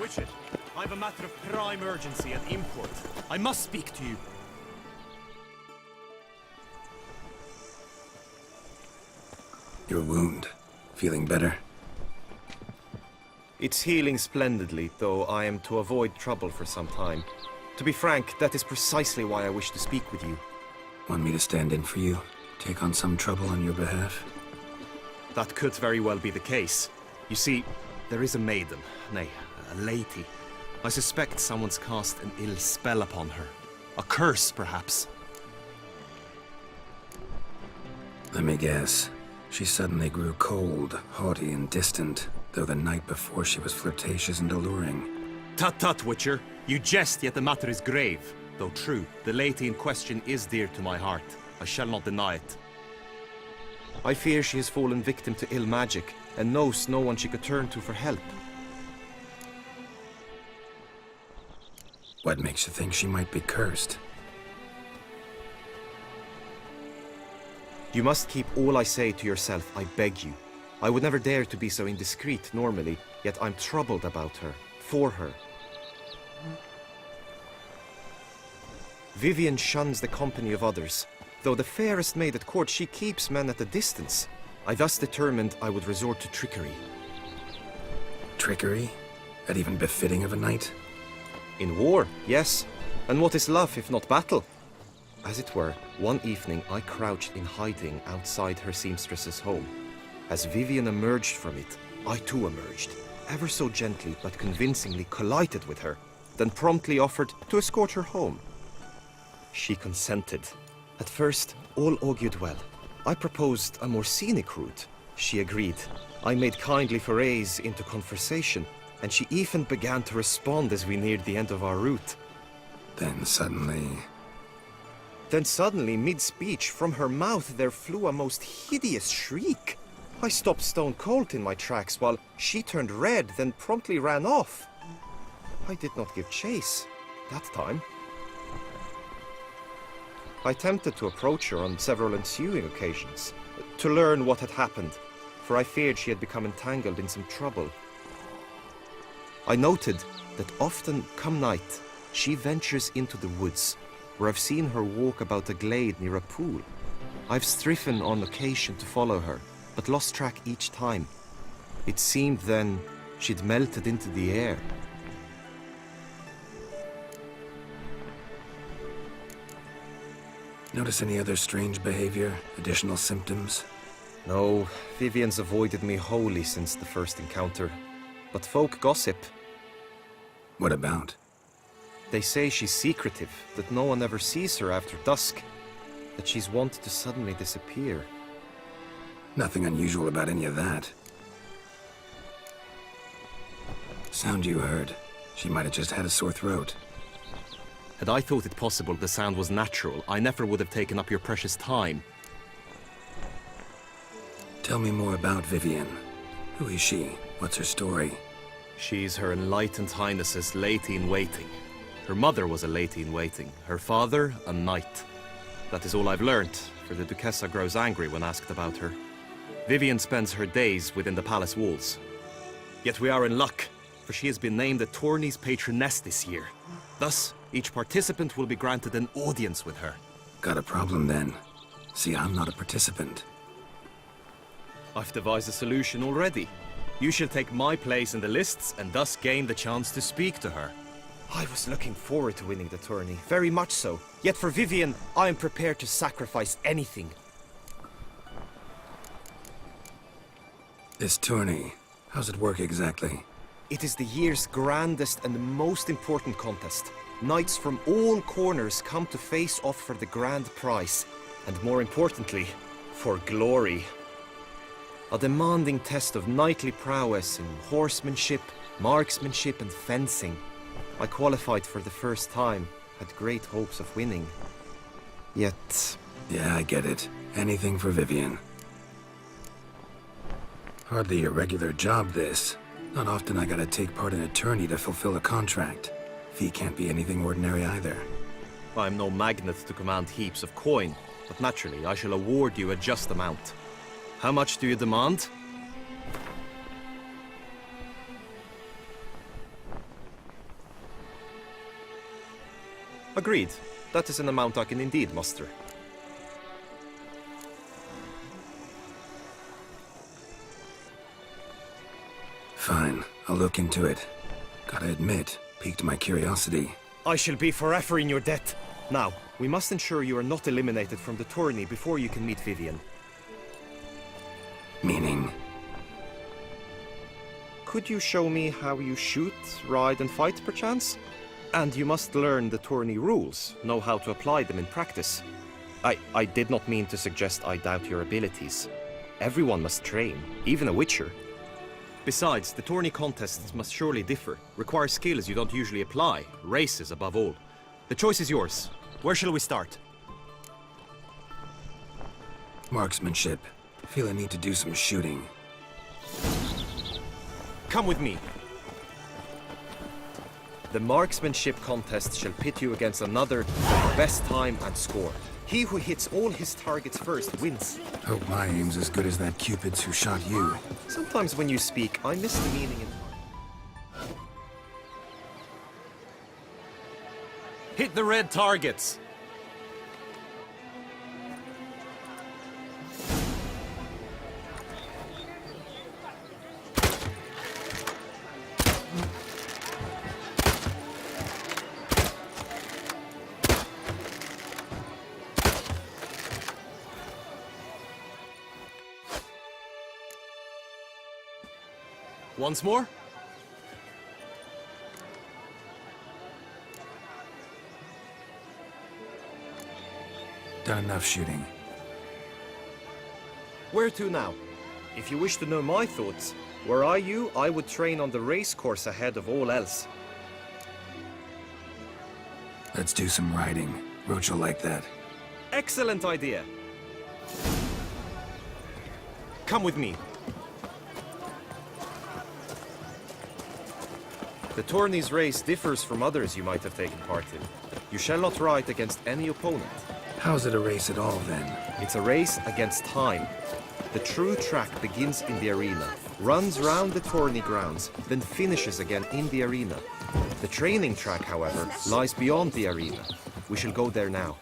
Witcher, I have a matter of prime urgency and import. I must speak to you. Your wound. Feeling better? It's healing splendidly, though I am to avoid trouble for some time. To be frank, that is precisely why I wish to speak with you. Want me to stand in for you? Take on some trouble on your behalf? That could very well be the case. You see, there is a maiden, nay, a lady. I suspect someone's cast an ill spell upon her. A curse, perhaps. Let me guess. She suddenly grew cold, haughty, and distant, though the night before she was flirtatious and alluring. Tut tut, Witcher. You jest, yet the matter is grave. Though true, the lady in question is dear to my heart. I shall not deny it. I fear she has fallen victim to ill magic, and knows no one she could turn to for help. What makes you think she might be cursed? You must keep all I say to yourself, I beg you. I would never dare to be so indiscreet normally, yet I'm troubled about her, for her. Vivian shuns the company of others. Though the fairest maid at court, she keeps men at a distance. I thus determined I would resort to trickery. Trickery? That even befitting of a knight? In war, yes. And what is love if not battle? As it were, one evening I crouched in hiding outside her seamstress's home. As Vivian emerged from it, I too emerged, ever so gently but convincingly collided with her, then promptly offered to escort her home. She consented. At first, all augured well. I proposed a more scenic route. She agreed. I made kindly forays into conversation, and she even began to respond as we neared the end of our route. Then suddenly, mid-speech, from her mouth there flew a most hideous shriek. I stopped stone cold in my tracks while she turned red, then promptly ran off. I did not give chase that time. I attempted to approach her on several ensuing occasions, to learn what had happened, for I feared she had become entangled in some trouble. I noted that often, come night, she ventures into the woods, where I've seen her walk about a glade near a pool. I've striven on occasion to follow her, but lost track each time. It seemed then she'd melted into the air. notice any other strange behavior, additional symptoms? No, Vivian's avoided me wholly since the first encounter. But folk gossip. What about? They say she's secretive, that no one ever sees her after dusk, that she's wont to suddenly disappear. Nothing unusual about any of that. Sound you heard. She might have just had a sore throat. Had I thought it possible the sound was natural, I never would have taken up your precious time. Tell me more about Vivian. Who is she? What's her story? She's Her Enlightened Highness's lady-in-waiting. Her mother was a lady-in-waiting, her father a knight. That is all I've learnt, for the Duchessa grows angry when asked about her. Vivian spends her days within the palace walls. Yet we are in luck, for she has been named a tourney's patroness this year. Thus, each participant will be granted an audience with her. Got a problem then. See, I'm not a participant. I've devised a solution already. You shall take my place in the lists and thus gain the chance to speak to her. I was looking forward to winning the tourney, very much so. Yet for Vivian, I am prepared to sacrifice anything. This tourney, how's it work exactly? It is the year's grandest and most important contest. Knights from all corners come to face off for the grand prize, and more importantly, for glory. A demanding test of knightly prowess in horsemanship, marksmanship and fencing. I qualified for the first time, had great hopes of winning. Yet... Yeah, I get it. Anything for Vivian. Hardly a regular job, this. Not often I gotta take part in a tourney to fulfill a contract. Fee can't be anything ordinary either. I'm no magnet to command heaps of coin, but naturally I shall award you a just amount. How much do you demand? Agreed. That is an amount I can indeed muster. Fine, I'll look into it. Gotta admit, piqued my curiosity. I shall be forever in your debt. Now, we must ensure you are not eliminated from the tourney before you can meet Vivian. Meaning? Could you show me how you shoot, ride and fight, perchance? And you must learn the tourney rules, know how to apply them in practice. I did not mean to suggest I doubt your abilities. Everyone must train, even a witcher. Besides, the tourney contests must surely differ, require skills you don't usually apply, races above all. The choice is yours. Where shall we start? Marksmanship. Feel I need to do some shooting. Come with me. The marksmanship contest shall pit you against another of best time and score. He who hits all his targets first wins. Hope my aim's as good as that Cupid's who shot you. Sometimes when you speak, I miss the meaning in... Hit the red targets! Once more? Done enough shooting. Where to now? If you wish to know my thoughts, were I you, I would train on the race course ahead of all else. Let's do some riding. Roach will like that. Excellent idea! Come with me. The tourney's race differs from others you might have taken part in. You shall not ride against any opponent. How's it a race at all, then? It's a race against time. The true track begins in the arena, runs round the tourney grounds, then finishes again in the arena. The training track, however, lies beyond the arena. We shall go there now.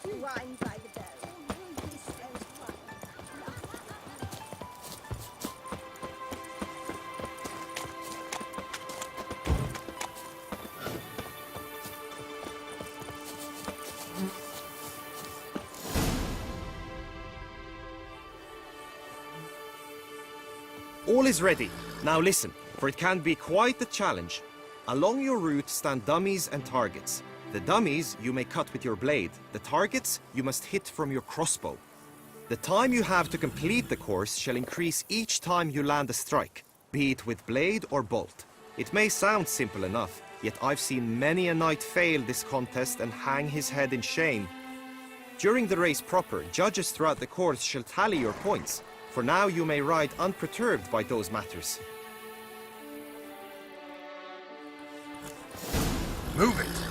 All is ready. Now listen, for it can be quite a challenge. Along your route stand dummies and targets. The dummies you may cut with your blade. The targets you must hit from your crossbow. The time you have to complete the course shall increase each time you land a strike, be it with blade or bolt. It may sound simple enough, yet I've seen many a knight fail this contest and hang his head in shame. During the race proper, judges throughout the course shall tally your points. For now you may ride unperturbed by those matters. Move it!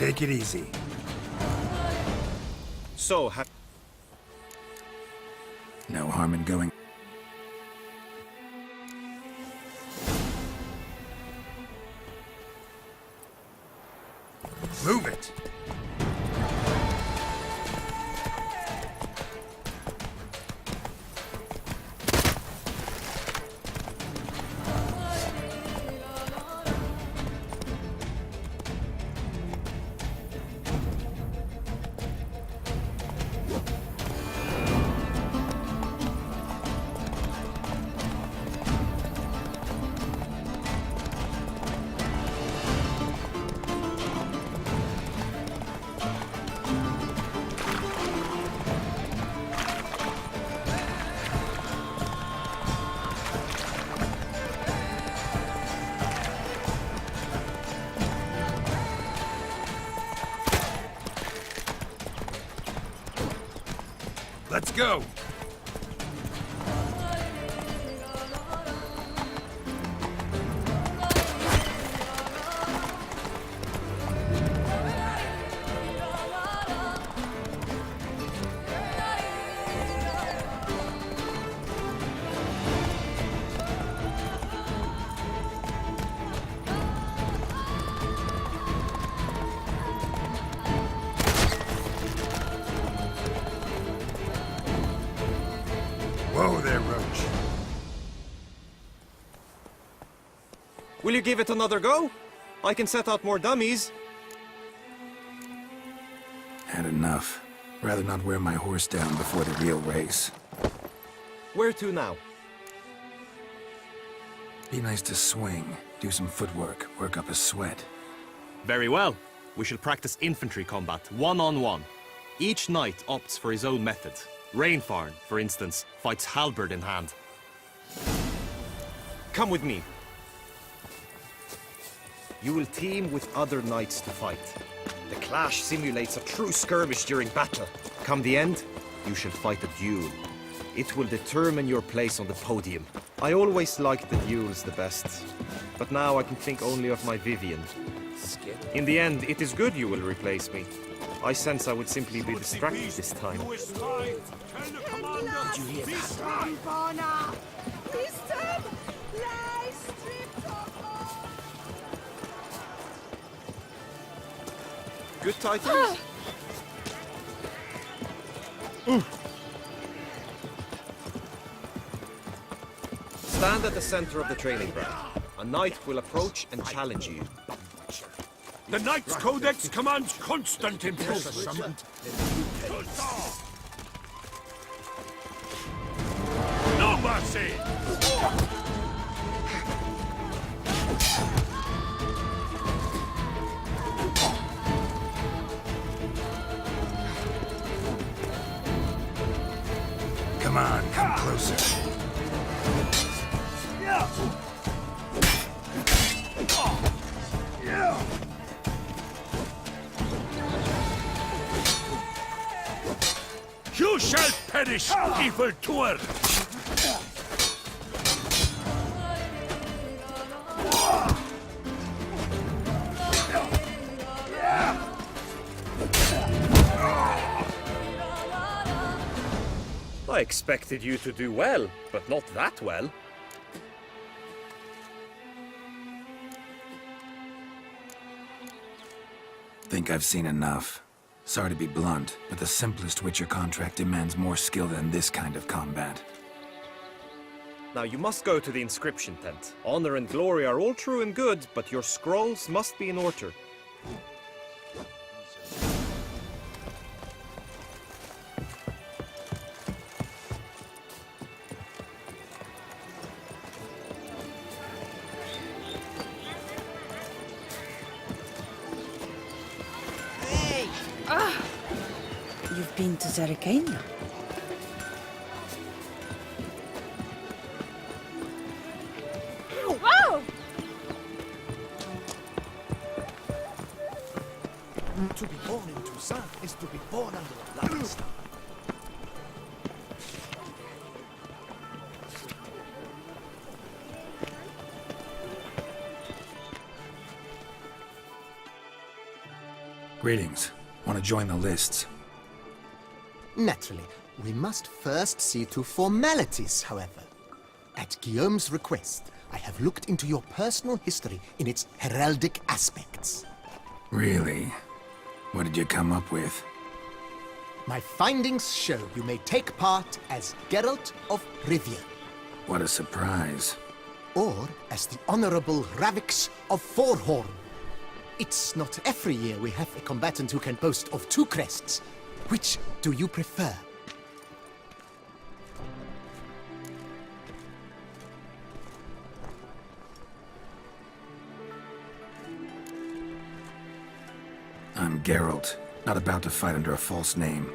Take it easy. So, No harm in going. Move it! Let's go! Whoa there, Roach. Will you give it another go? I can set out more dummies. Had enough. Rather not wear my horse down before the real race. Where to now? Be nice to swing, do some footwork, work up a sweat. Very well. We shall practice infantry combat, one-on-one. Each knight opts for his own method. Rainfarn, for instance, fights halberd in hand. Come with me. You will team with other knights to fight. The clash simulates a true skirmish during battle. Come the end, you shall fight a duel. It will determine your place on the podium. I always liked the duels the best, but now I can think only of my Vivian. In the end, it is good you will replace me. I sense I would simply be distracted this time. Did you hear that? Good titles? Stand at the center of the training ground. A knight will approach and challenge you. The Knight's Codex commands constant improvement. No mercy! Come on, come closer. You shall perish, evil doer! I expected you to do well, but not that well. Think I've seen enough. Sorry to be blunt, but the simplest Witcher contract demands more skill than this kind of combat. Now you must go to the inscription tent. Honor and glory are all true and good, but your scrolls must be in order. You've been to Zerikania? Whoa! To be born in Toussaint is to be born under a lucky star. Greetings. Want to join the lists? Naturally, we must first see to formalities, however. At Guillaume's request, I have looked into your personal history in its heraldic aspects. Really? What did you come up with? My findings show you may take part as Geralt of Rivia, What a surprise. or as the Honorable Ravix of Forhorn. It's not every year we have a combatant who can boast of two crests. Which do you prefer? I'm Geralt, not about to fight under a false name.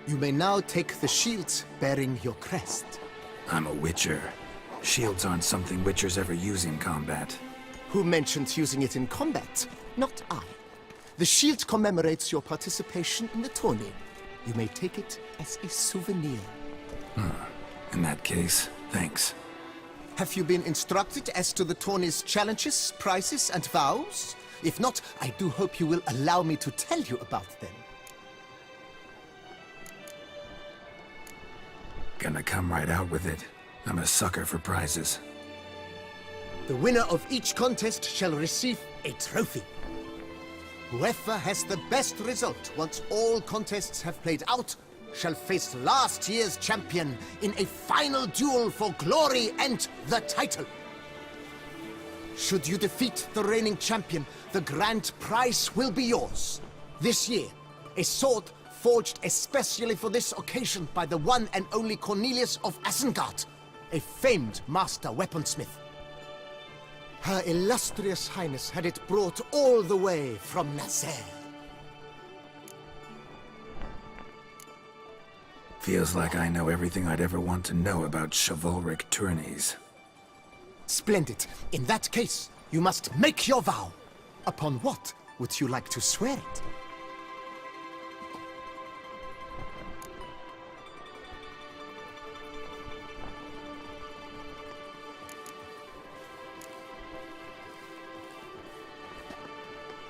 You may now take the shields bearing your crest. I'm a Witcher. Shields aren't something Witchers ever use in combat. Who mentioned using it in combat? Not I. The shield commemorates your participation in the tourney. You may take it as a souvenir. In that case, thanks. Have you been instructed as to the tourney's challenges, prizes, and vows? If not, I do hope you will allow me to tell you about them. Gonna come right out with it. I'm a sucker for prizes. The winner of each contest shall receive a trophy. Whoever has the best result once all contests have played out shall face last year's champion in a final duel for glory and the title. Should you defeat the reigning champion, the grand prize will be yours. This year, a sword forged especially for this occasion by the one and only Cornelius of Isengard, a famed master weaponsmith. Her illustrious highness had it brought all the way from Nazaire. Feels like I know everything I'd ever want to know about chivalric tourneys. Splendid. In that case, you must make your vow. Upon what would you like to swear it?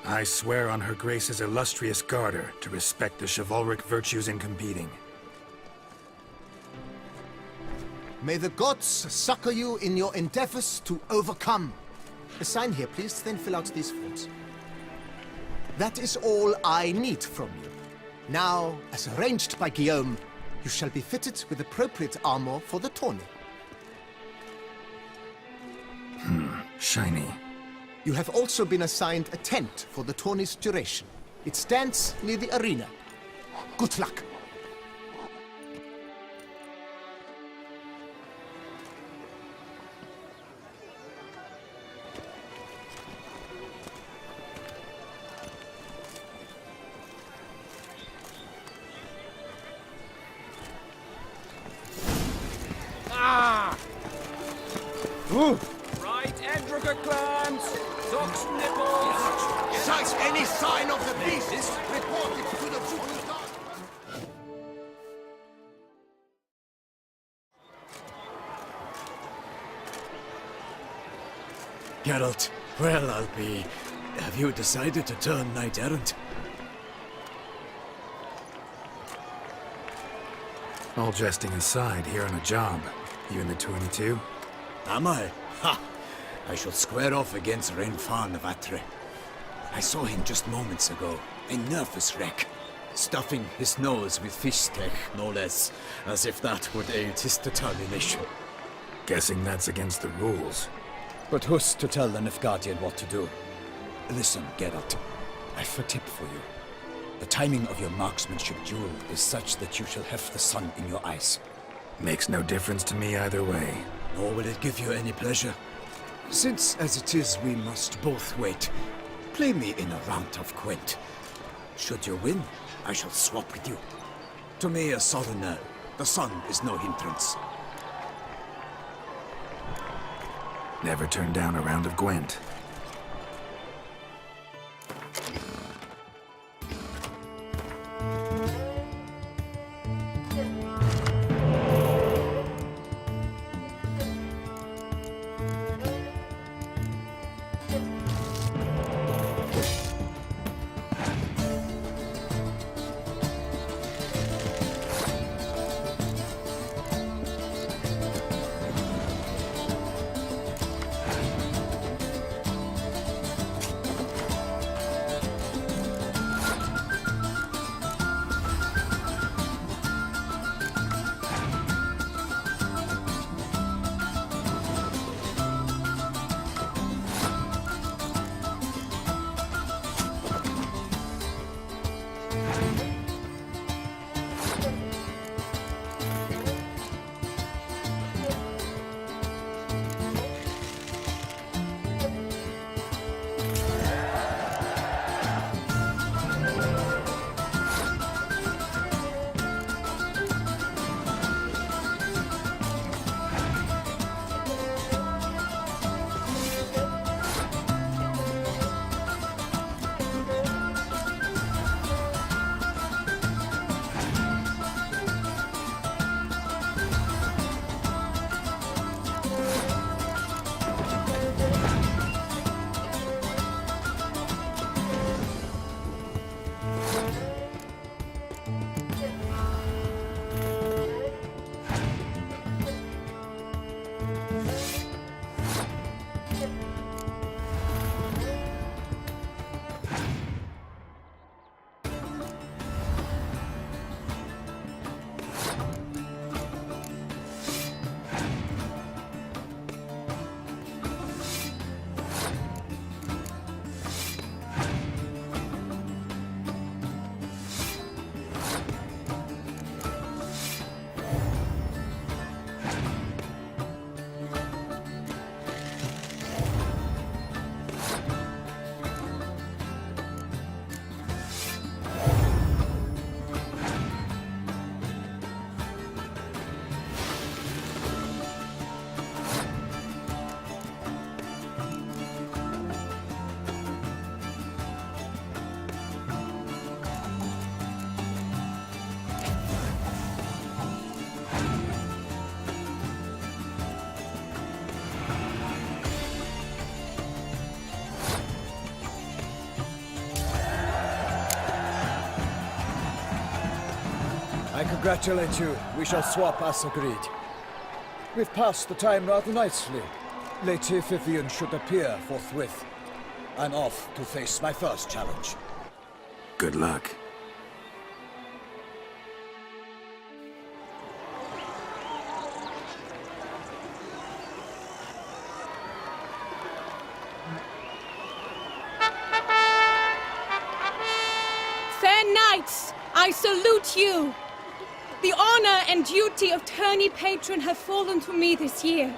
I swear on Her Grace's illustrious garter to respect the chivalric virtues in competing. May the gods succor you in your endeavors to overcome. Sign here, please, then fill out these forms. That is all I need from you. Now, as arranged by Guillaume, you shall be fitted with appropriate armor for the tourney. Shiny. You have also been assigned a tent for the tourney's duration. It stands near the arena. Good luck. Right, Endricker clans! Socks nipples! Sight any sign of the beast! Report it to the Judas Guard! Geralt, well, I'll be... Have you decided to turn knight-errant? All jesting aside, here on a job. You in the tourney too? Am I? Ha! I shall square off against Renfan of Atre. I saw him just moments ago, a nervous wreck, stuffing his nose with fish steak, no less, as if that would aid his determination. Guessing that's against the rules. But who's to tell the Nilfgaardian what to do? Listen, Geralt, I've a tip for you. The timing of your marksmanship duel is such that you shall have the sun in your eyes. Makes no difference to me either way. Nor will it give you any pleasure. Since, as it is, we must both wait, play me in a round of Gwent. Should you win, I shall swap with you. To me, a southerner, the sun is no hindrance. Never turn down a round of Gwent. I congratulate you. We shall swap as agreed. We've passed the time rather nicely. Lady Vivian should appear forthwith. I'm off to face my first challenge. Good luck. Fair knights, I salute you! The honor and duty of tourney patron have fallen to me this year.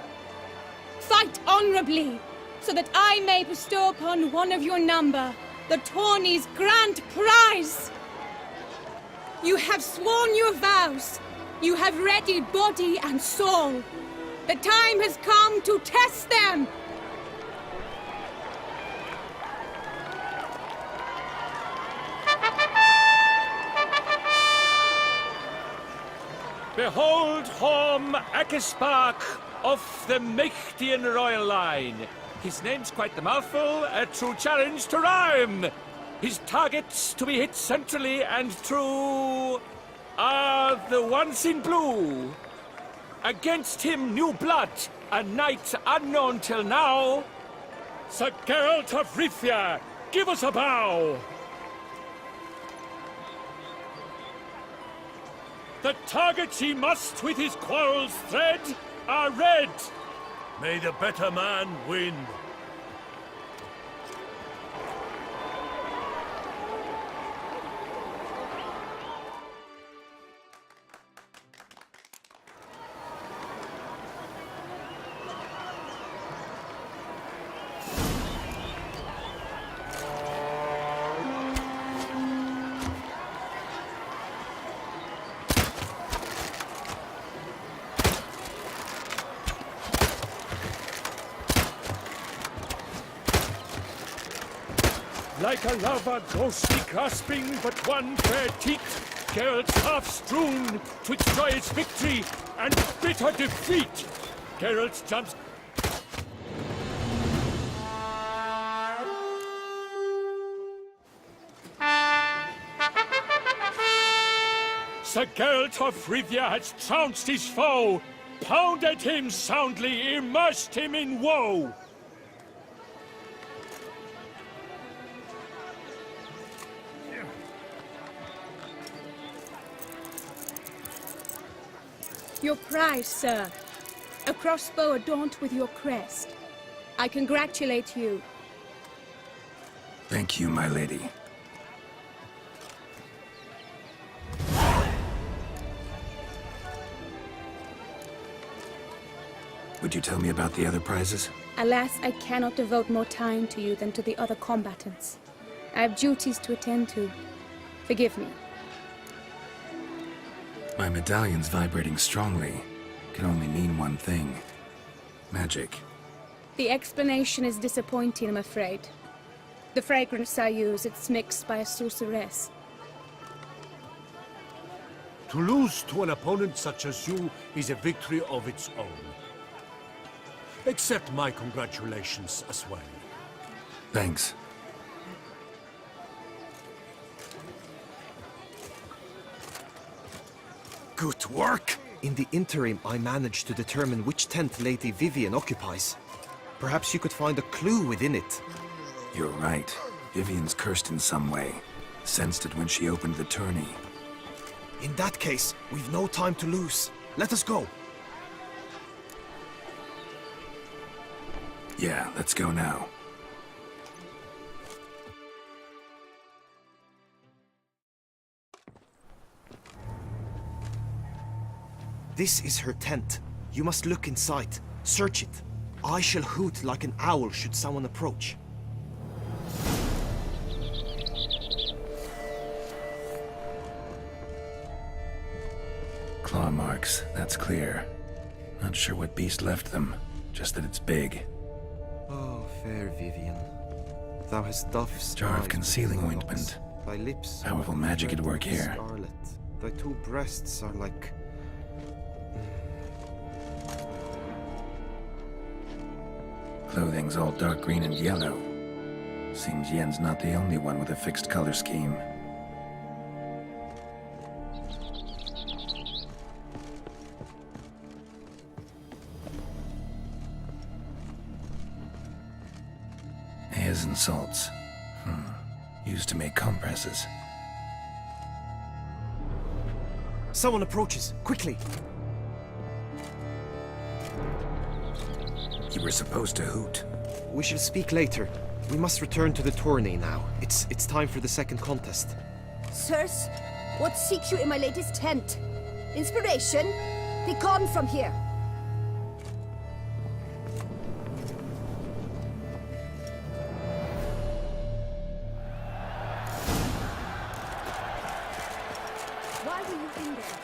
Fight honorably, so that I may bestow upon one of your number the tourney's grand prize! You have sworn your vows. You have readied body and soul. The time has come to test them! Behold Horm Akispark of the Mechtian royal line. His name's quite the mouthful, a true challenge to rhyme. His targets to be hit centrally and true are the ones in blue. Against him new blood, a knight unknown till now. Sir Geralt of Rivia, give us a bow. The targets he must with his quarrels thread are red. May the better man win. Like a lava ghostly grasping but one fair teat, Geralt's half-strewn twixt joyous victory and bitter defeat. Geralt jumps... Sir Geralt of Rivia has trounced his foe, pounded him soundly, immersed him in woe. Your prize, sir. A crossbow adorned with your crest. I congratulate you. Thank you, my lady. Would you tell me about the other prizes? Alas, I cannot devote more time to you than to the other combatants. I have duties to attend to. Forgive me. My medallion's vibrating strongly. Can only mean one thing. Magic. The explanation is disappointing, I'm afraid. The fragrance I use, it's mixed by a sorceress. To lose to an opponent such as you is a victory of its own. Accept my congratulations as well. Thanks. Good work! In the interim, I managed to determine which tent Lady Vivian occupies. Perhaps you could find a clue within it. You're right. Vivian's cursed in some way. Sensed it when she opened the tourney. In that case, we've no time to lose. Let us go. Yeah, let's go now. This is her tent. You must look inside. Search it. I shall hoot like an owl should someone approach. Claw marks, that's clear. Not sure what beast left them, just that it's big. Oh, fair Vivian. Thou hast dove's Jar of eyes concealing within thy ointment. eyes. Thy lips are Powerful like magic at red work here. Scarlet. Thy two breasts are like... Clothing's all dark green and yellow. Seems Yen's not the only one with a fixed color scheme. spices and salts. Used to make compresses. Someone approaches. Quickly! You were supposed to hoot. We shall speak later. We must return to the tourney now. It's time for the second contest. Sirs, what seeks you in my latest tent? Inspiration? Be gone from here. Why were you in there?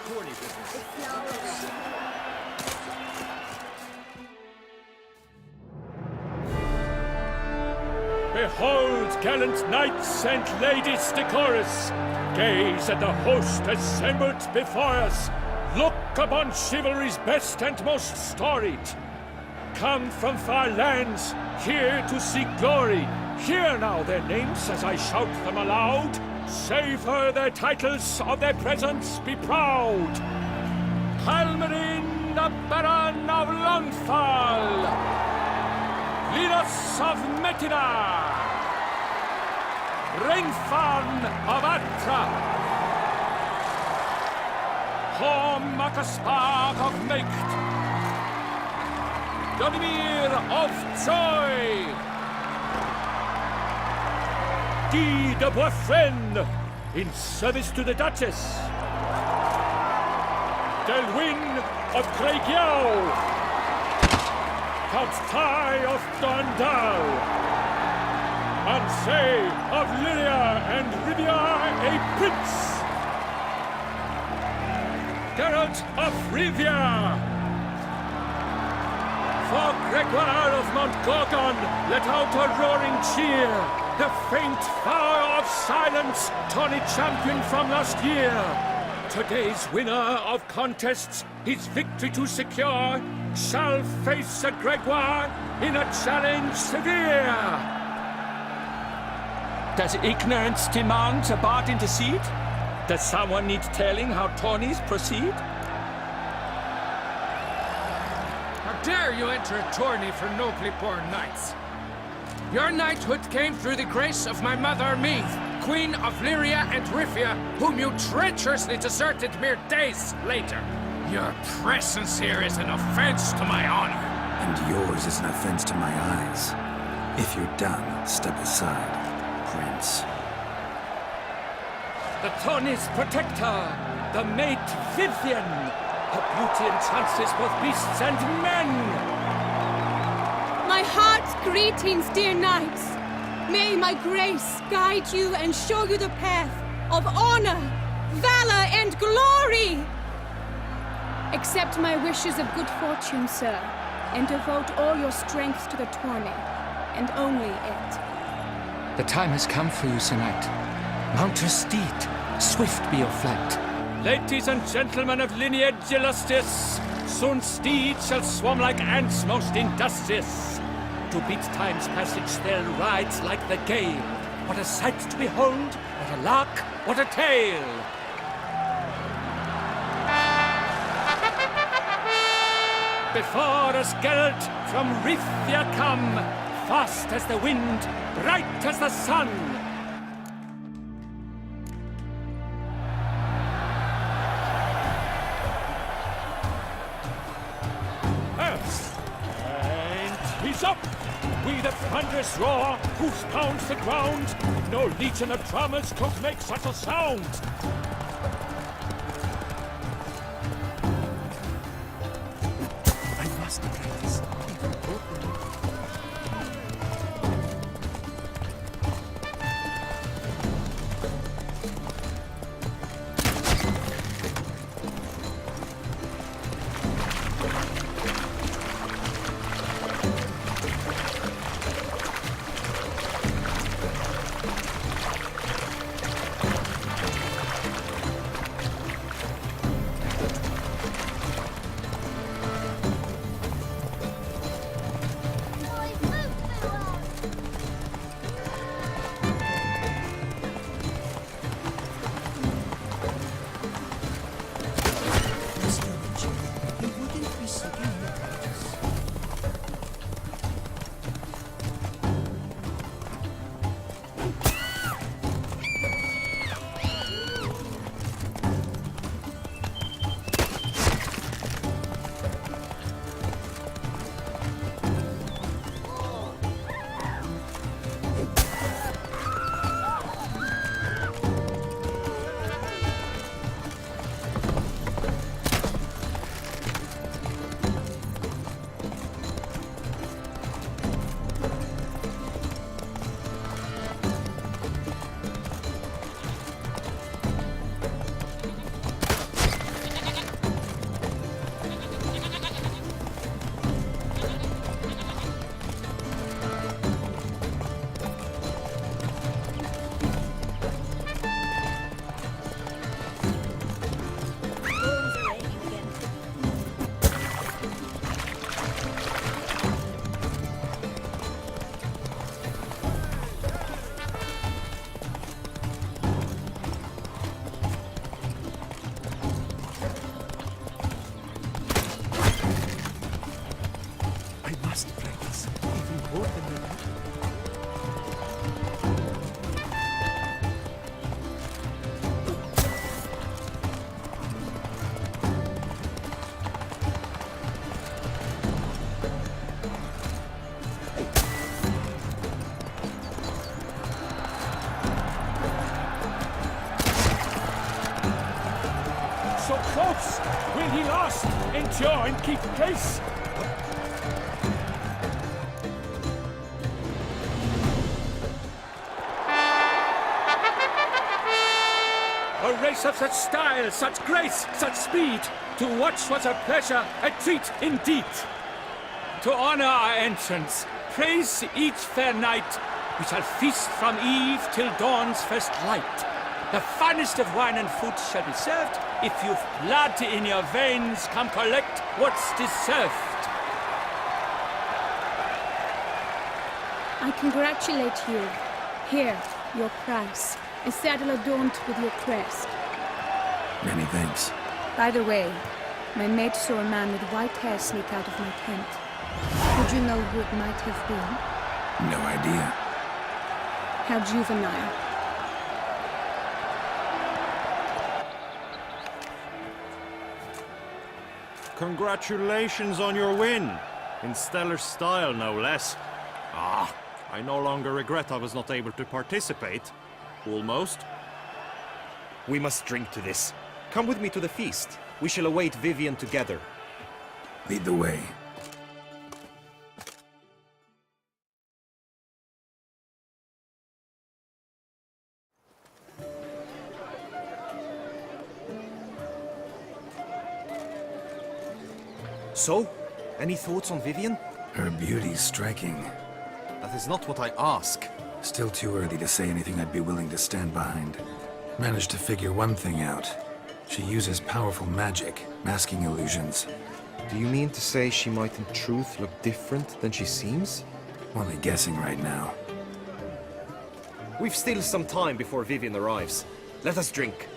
Tourney business. The flowers. Behold, gallant knights and ladies decorous! Gaze at the host assembled before us! Look upon chivalry's best and most storied! Come from far lands, here to seek glory! Hear now their names as I shout them aloud! Savor their titles, of their presence be proud! Halmarin, the Baron of Lonfall! Linus of Metina! Reinfarn of Atra! Horm Akaspark of Mecht! Donimir of Troy! Guy de Boisfren, in service to the Duchess! Delwyn of Craigyow! Count Tai of Dondal, Ansay of Lyria and Rivia a prince, Geralt of Rivia, for Gregoire of Montgorgon let out a roaring cheer, the faint flower of silence, tawny champion from last year. Today's winner of contests, his victory to secure, shall face a Gregoire in a challenge severe. Does ignorance demand a bard intercede? Does someone need telling how tourneys proceed? How dare you enter a tourney for nobly born knights? Your knighthood came through the grace of my mother Meath, Queen of Lyria and Rifia, whom you treacherously deserted mere days later. Your presence here is an offense to my honor. And yours is an offense to my eyes. If you're done, step aside, Prince. The tourney's protector, the mate Vivian. Her beauty entrances both beasts and men. My heart's greetings, dear knights. May my grace guide you and show you the path of honor, valor, and glory. Accept my wishes of good fortune, sir, and devote all your strength to the tourney, and only it. The time has come for you, Sir Knight. Mount your steed, swift be your flight. Ladies and gentlemen of lineage illustrious, soon steeds shall swarm like ants most industrious. To beat time's passage they'll ride like the gale. What a sight to behold, what a lark, what a tale! Before us Geralt from Rithia come, fast as the wind, bright as the sun. And he's up! We the thunderous roar, hoofs pounds the ground. No legion of drummers could make such a sound. So close! Will he last? Endure and keep pace? A race of such style, such grace, such speed. To watch was a pleasure, a treat indeed. To honor our entrance, praise each fair knight. We shall feast from eve till dawn's first light. The finest of wine and food shall be served. If you've blood in your veins, come collect what's deserved. I congratulate you. Here, your prize. A saddle adorned with your crest. Many thanks. By the way, my mate saw a man with white hair sneak out of my tent. Would you know who it might have been? No idea. How juvenile. Congratulations on your win. In stellar style, no less. Ah, I no longer regret I was not able to participate. Almost. We must drink to this. Come with me to the feast. We shall await Vivian together. Lead the way. So, any thoughts on Vivian? Her beauty's striking. That is not what I ask. Still too early to say anything I'd be willing to stand behind. Managed to figure one thing out. She uses powerful magic, masking illusions. Do you mean to say she might in truth look different than she seems? Only guessing right now. We've still some time before Vivian arrives. Let us drink.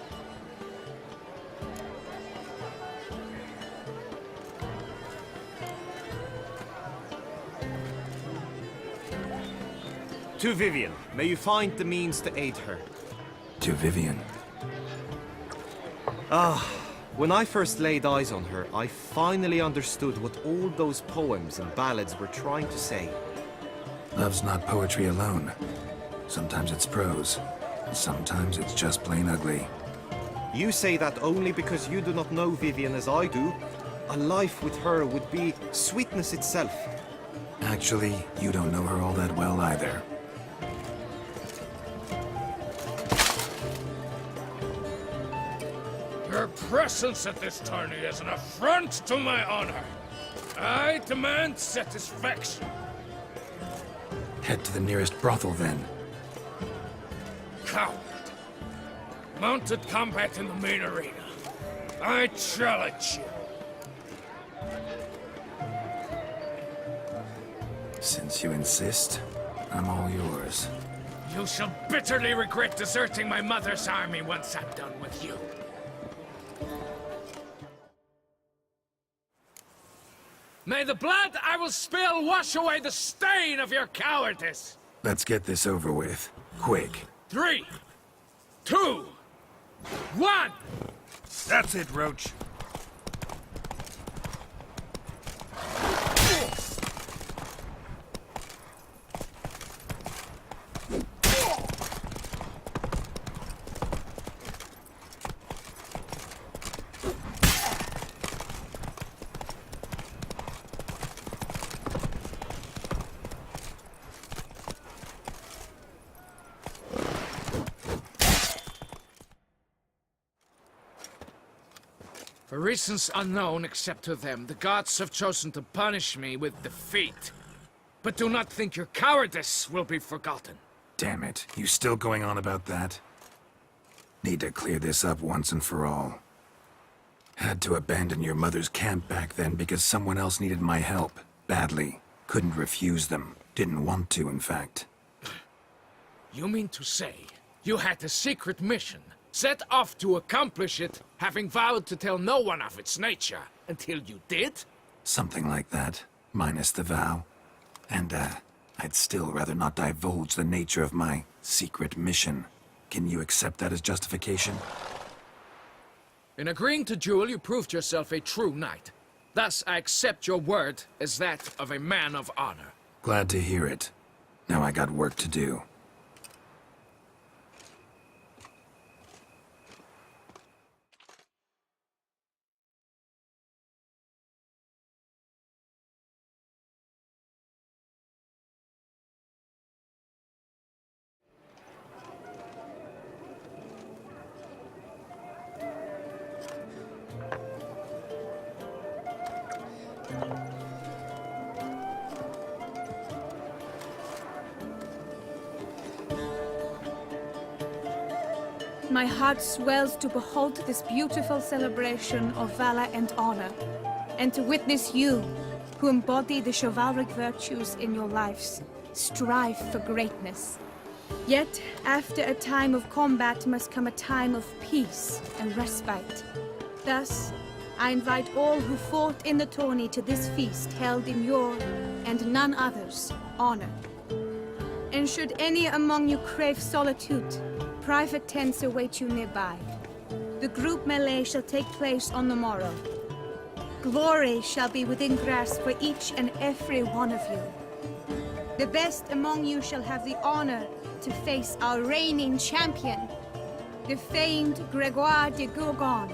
To Vivian, may you find the means to aid her. To Vivian. When I first laid eyes on her, I finally understood what all those poems and ballads were trying to say. Love's not poetry alone. Sometimes it's prose. Sometimes it's just plain ugly. You say that only because you do not know Vivian as I do. A life with her would be sweetness itself. Actually, you don't know her all that well either. Your presence at this tourney is an affront to my honor. I demand satisfaction. Head to the nearest brothel, then. Coward. Mounted combat in the main arena. I challenge you. Since you insist, I'm all yours. You shall bitterly regret deserting my mother's army once I'm done with you. May the blood I will spill wash away the stain of your cowardice! Let's get this over with. Quick. 3, 2, 1! That's it, Roach. For reasons unknown except to them, the gods have chosen to punish me with defeat. But do not think your cowardice will be forgotten. Damn it, you still going on about that? Need to clear this up once and for all. Had to abandon your mother's camp back then because someone else needed my help, badly. Couldn't refuse them. Didn't want to, in fact. You mean to say you had a secret mission, set off to accomplish it, having vowed to tell no one of its nature, until you did? Something like that, minus the vow. And, I'd still rather not divulge the nature of my secret mission. Can you accept that as justification? In agreeing to duel, you proved yourself a true knight. Thus, I accept your word as that of a man of honor. Glad to hear it. Now I got work to do. my heart swells to behold this beautiful celebration of valor and honor, and to witness you, who embody the chivalric virtues in your lives, strive for greatness. Yet, after a time of combat must come a time of peace and respite. Thus, I invite all who fought in the tourney to this feast held in your, and none other's, honor. And should any among you crave solitude, private tents await you nearby. The group melee shall take place on the morrow. Glory shall be within grasp for each and every one of you. The best among you shall have the honor to face our reigning champion, the famed Gregoire de Gourgon,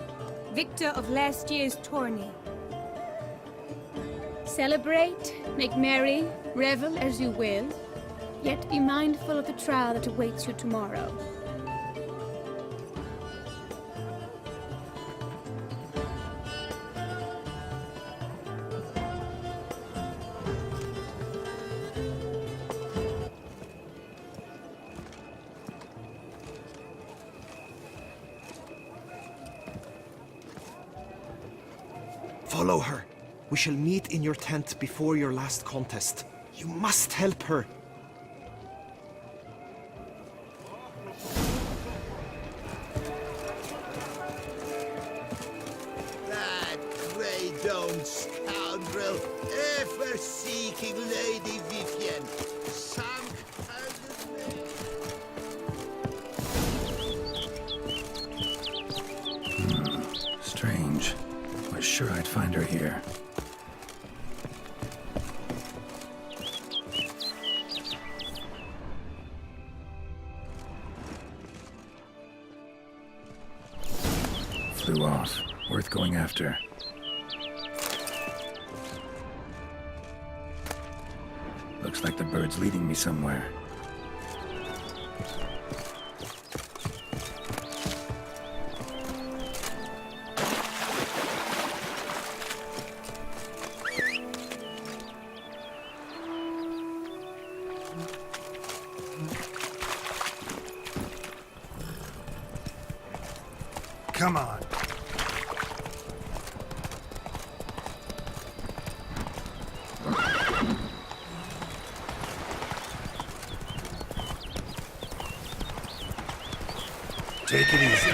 victor of last year's tourney. Celebrate, make merry, revel as you will, yet be mindful of the trial that awaits you tomorrow. Follow her. We shall meet in your tent before your last contest. You must help her. That grey-domed scoundrel, ever seeking Lady Vivienne, sunk under me. Strange. Was sure I'd find her here. Flew off. Worth going after. Looks like the bird's leading me somewhere. Come on. Take it easy.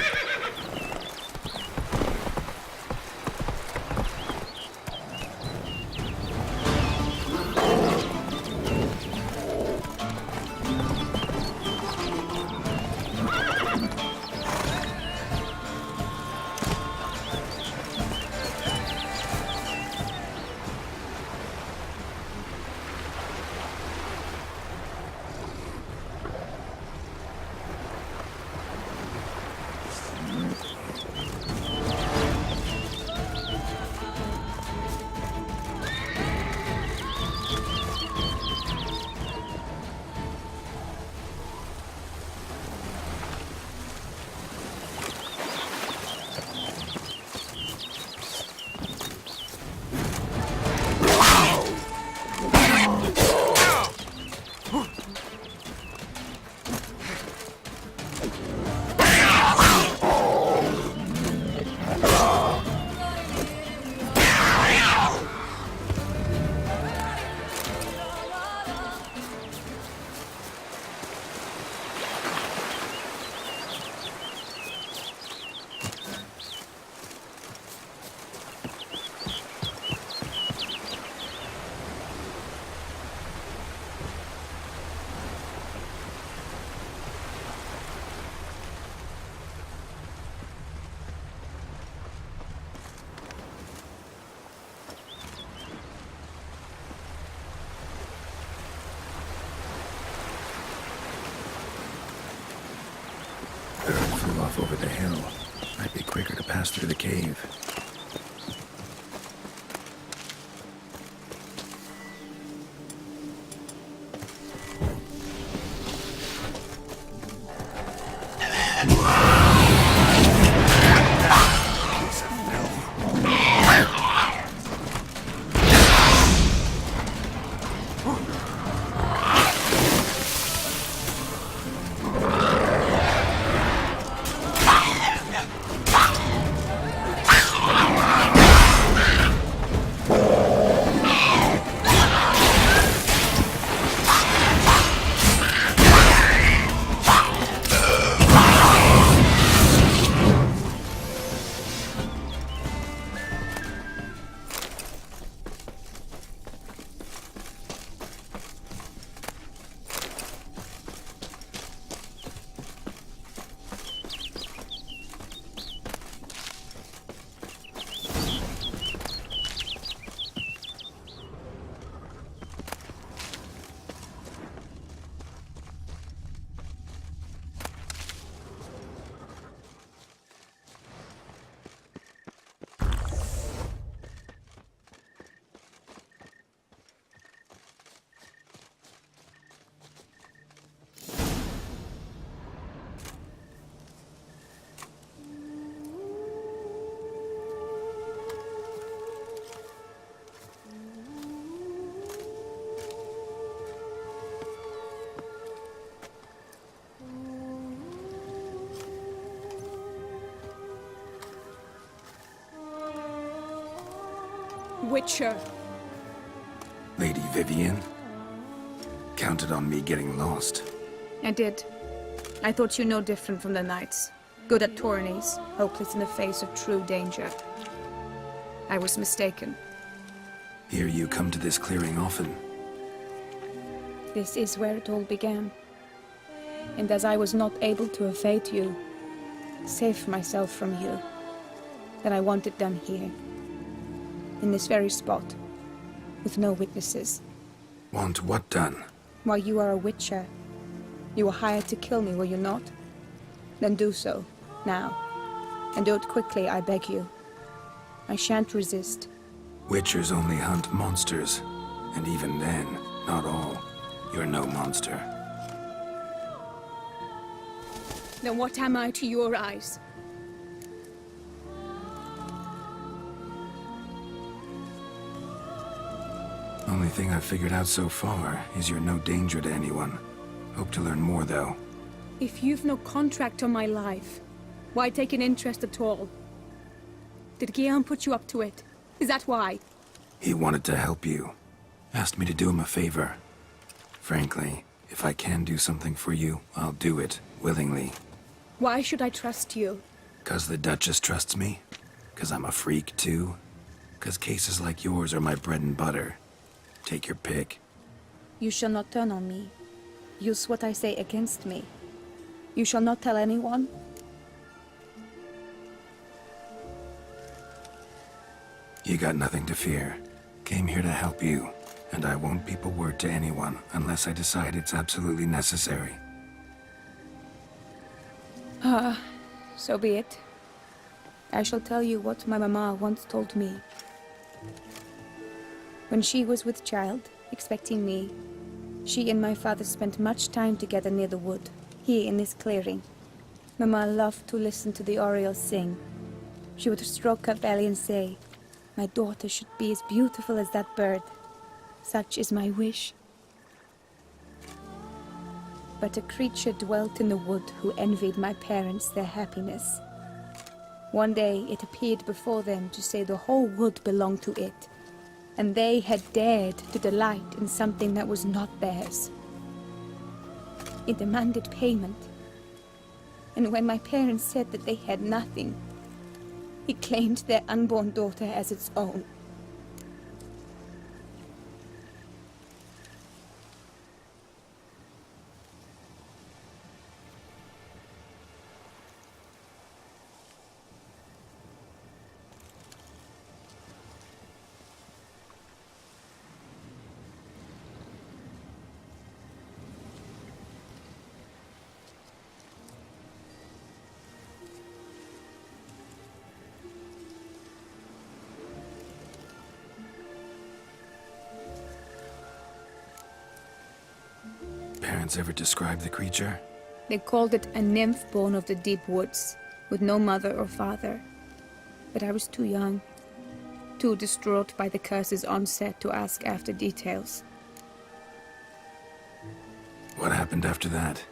Flew off over the hill. Might be quicker to pass through the cave. Witcher. Lady Vivian? Counted on me getting lost. I did. I thought you no different from the knights. Good at tourneys, hopeless in the face of true danger. I was mistaken. Hear you come to this clearing often. This is where it all began. And as I was not able to evade you, save myself from you, then I want it done here. In this very spot. With no witnesses. Want what done? Why, you are a witcher. You were hired to kill me, were you not? Then do so, now. And do it quickly, I beg you. I shan't resist. Witchers only hunt monsters. And even then, not all. You're no monster. Then what am I to your eyes? Only thing I've figured out so far is you're no danger to anyone. Hope to learn more, though. If you've no contract on my life, why take an interest at all? Did Guillaume put you up to it? Is that why? He wanted to help you. Asked me to do him a favor. Frankly, if I can do something for you, I'll do it, willingly. Why should I trust you? 'Cause the Duchess trusts me? 'Cause I'm a freak, too? 'Cause cases like yours are my bread and butter. Take your pick. You shall not turn on me. Use what I say against me. You shall not tell anyone? You got nothing to fear. Came here to help you, and I won't peep a word to anyone unless I decide it's absolutely necessary. So be it. I shall tell you what my mama once told me. When she was with child, expecting me, she and my father spent much time together near the wood, here in this clearing. Mama loved to listen to the orioles sing. She would stroke her belly and say, "My daughter should be as beautiful as that bird. Such is my wish." But a creature dwelt in the wood who envied my parents their happiness. One day it appeared before them to say the whole wood belonged to it, and they had dared to delight in something that was not theirs. It demanded payment, and when my parents said that they had nothing, it claimed their unborn daughter as its own. Parents ever describe the creature? They called it a nymph born of the deep woods, with no mother or father. But I was too young, too distraught by the curse's onset to ask after details. What happened after that?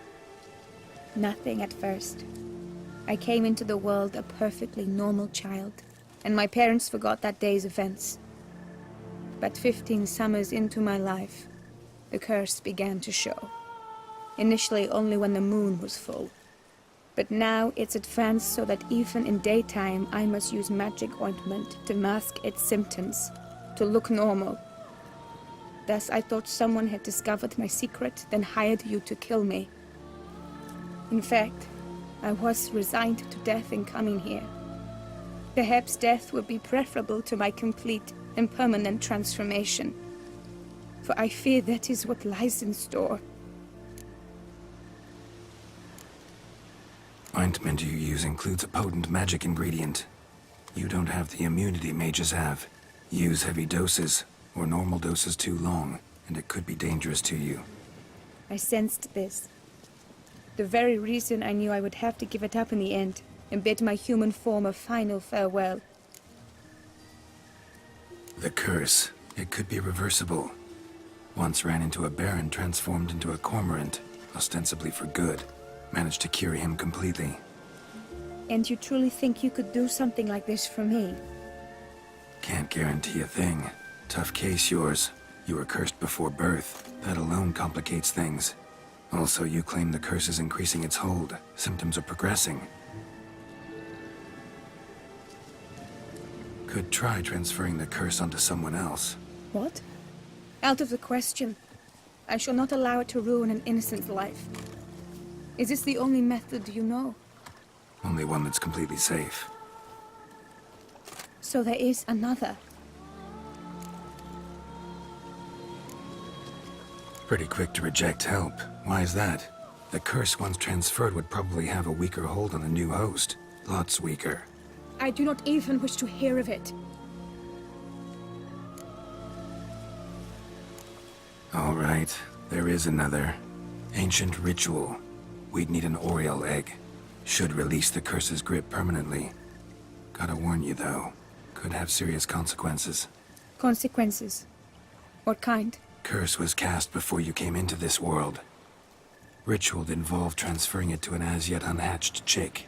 Nothing at first. I came into the world a perfectly normal child, and my parents forgot that day's events. But 15 summers into my life, the curse began to show. Initially only when the moon was full. But now it's advanced so that even in daytime I must use magic ointment to mask its symptoms, to look normal. Thus I thought someone had discovered my secret, then hired you to kill me. In fact, I was resigned to death in coming here. Perhaps death would be preferable to my complete and permanent transformation. For I fear that is what lies in store. Ointment you use includes a potent magic ingredient. You don't have the immunity mages have. Use heavy doses, or normal doses too long, and it could be dangerous to you. I sensed this. The very reason I knew I would have to give it up in the end, and bid my human form a final farewell. The curse, it could be reversible. Once ran into a baron transformed into a cormorant, ostensibly for good. Managed to cure him completely. And you truly think you could do something like this for me? Can't guarantee a thing. Tough case, yours. You were cursed before birth. That alone complicates things. Also, you claim the curse is increasing its hold. Symptoms are progressing. Could try transferring the curse onto someone else. What? Out of the question. I shall not allow it to ruin an innocent's life. Is this the only method you know? Only one that's completely safe. So there is another. Pretty quick to reject help. Why is that? The curse once transferred would probably have a weaker hold on the new host. Lots weaker. I do not even wish to hear of it. All right, there is another. Ancient ritual. We'd need an Oriole egg. Should release the curse's grip permanently. Gotta warn you, though. Could have serious consequences. Consequences? What kind? Curse was cast before you came into this world. Ritual'd involve transferring it to an as-yet unhatched chick.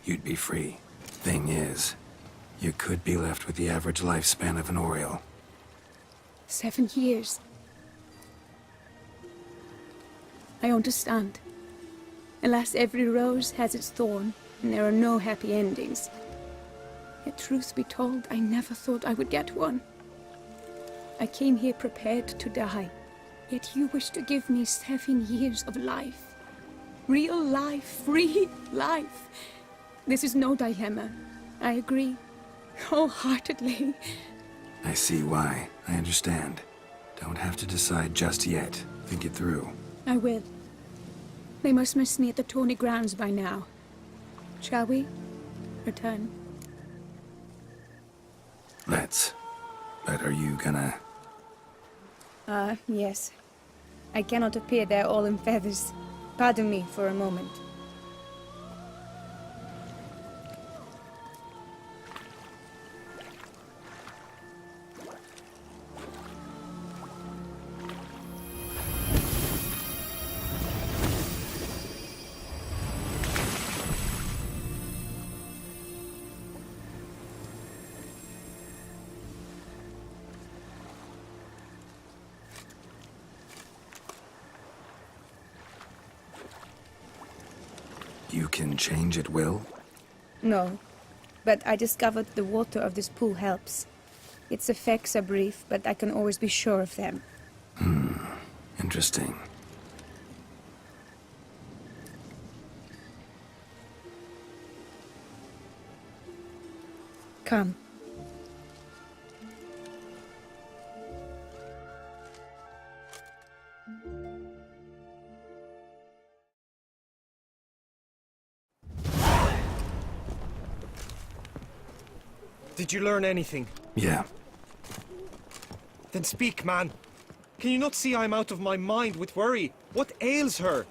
You'd be free. Thing is, you could be left with the average lifespan of an Oriole. 7 years. I understand. Alas, every rose has its thorn, and there are no happy endings. Yet truth be told, I never thought I would get one. I came here prepared to die, yet you wish to give me 7 years of life. Real life, free life. This is no dilemma. I agree, wholeheartedly. I see why. I understand. Don't have to decide just yet. Think it through. I will. They must miss me at the tourney grounds by now. Shall we return? Let's. But are you gonna... Yes. I cannot appear there all in feathers. Pardon me for a moment. You can change at will? No, but I discovered the water of this pool helps. Its effects are brief, but I can always be sure of them. Interesting. Come. Did you learn anything? Yeah. Then speak, man. Can you not see I'm out of my mind with worry? What ails her?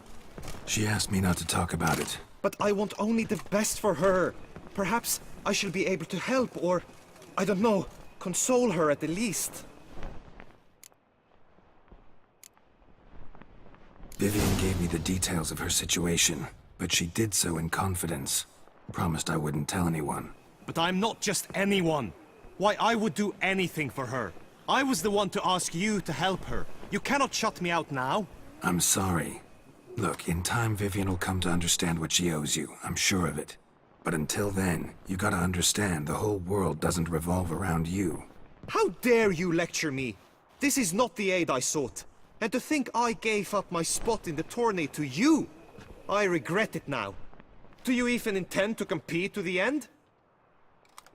She asked me not to talk about it. But I want only the best for her. Perhaps I shall be able to help, or, I don't know, console her at the least. Vivian gave me the details of her situation, but she did so in confidence. Promised I wouldn't tell anyone. But I'm not just anyone. Why, I would do anything for her. I was the one to ask you to help her. You cannot shut me out now. I'm sorry. Look, in time Vivian will come to understand what she owes you. I'm sure of it. But until then, you gotta understand the whole world doesn't revolve around you. How dare you lecture me? This is not the aid I sought. And to think I gave up my spot in the tourney to you! I regret it now. Do you even intend to compete to the end?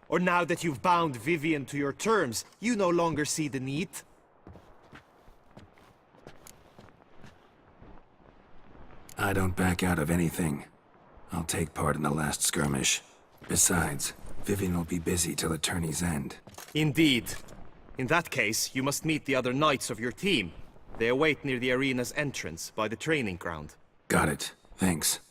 Or now that you've bound Vivian to your terms, you no longer see the need? I don't back out of anything. I'll take part in the last skirmish. Besides, Vivian will be busy till the tourney's end. Indeed. In that case, you must meet the other knights of your team. They await near the arena's entrance, by the training ground. Got it. Thanks.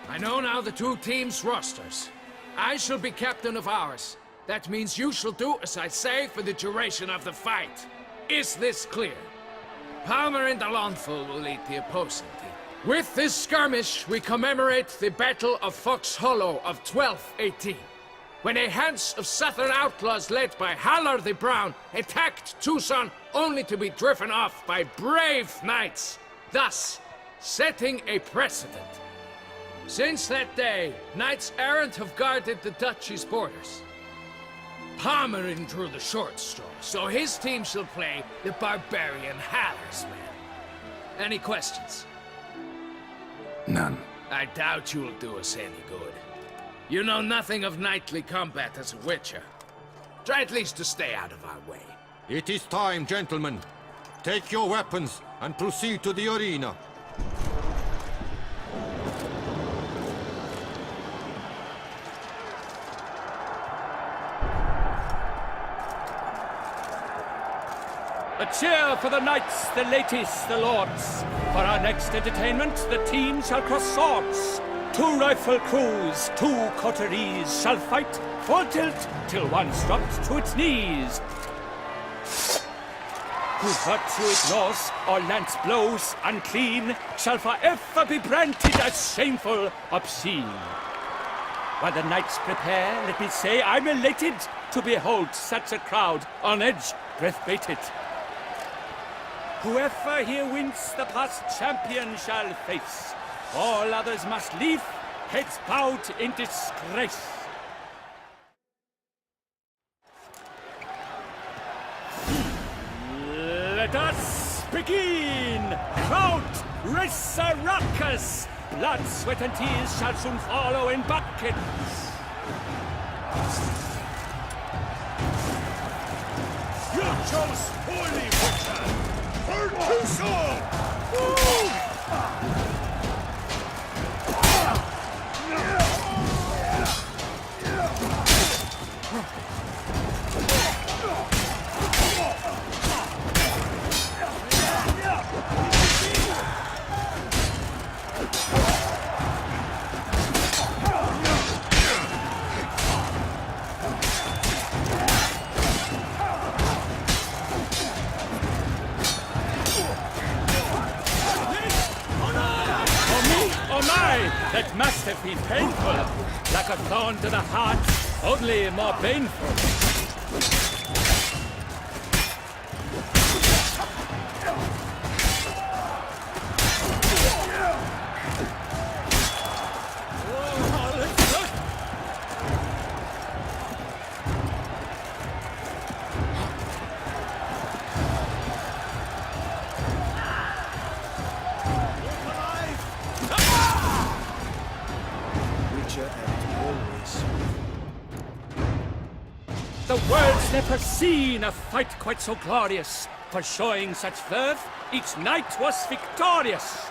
I know now the two teams' rosters. I shall be captain of ours. That means you shall do as I say for the duration of the fight. Is this clear? Palmer and the Lawnful will lead the opposing team. With this skirmish, we commemorate the Battle of Fox Hollow of 1218, when a Hans of Southern outlaws led by Haller the Brown attacked Tucson only to be driven off by brave knights, thus setting a precedent. Since that day, knights errant have guarded the duchy's borders. Palmerin drew the short straw, so his team shall play the barbarian Haller's men. Any questions? None. I doubt you'll do us any good. You know nothing of knightly combat as a witcher. Try at least to stay out of our way. It is time, gentlemen. Take your weapons and proceed to the arena. A cheer for the knights, the ladies, the lords. For our next entertainment, the teams shall cross swords. 2 rifle crews, 2 coteries shall fight full tilt till one's dropped to its knees. Who virtue ignores or lance blows unclean shall forever be branded as shameful, obscene. While the knights prepare, let me say I'm elated to behold such a crowd on edge, breath-baited. Whoever here wins the past champion shall face. All others must leave, heads bowed in disgrace. Let us begin! Crowd, race a ruckus! Blood, sweat, and tears shall soon follow in buckets. You chose poorly, Witcher! For Tucson! That must have been painful, like a thorn to the heart, only more painful. The world's never seen a fight quite so glorious. For showing such verve, each knight was victorious.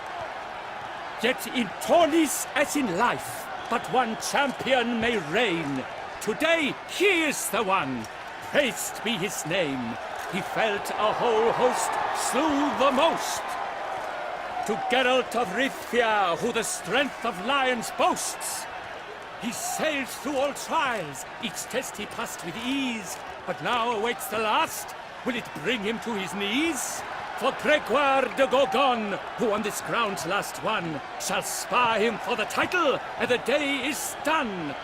Yet in tourneys as in life, but one champion may reign. Today he is the one, praised be his name. He felt a whole host, slew the most. To Geralt of Rivia, who the strength of lions boasts, he sailed through all trials, each test he passed with ease. But now awaits the last. Will it bring him to his knees? For Gregoire de Gorgon, who on this ground last won, shall spar him for the title, and the day is done.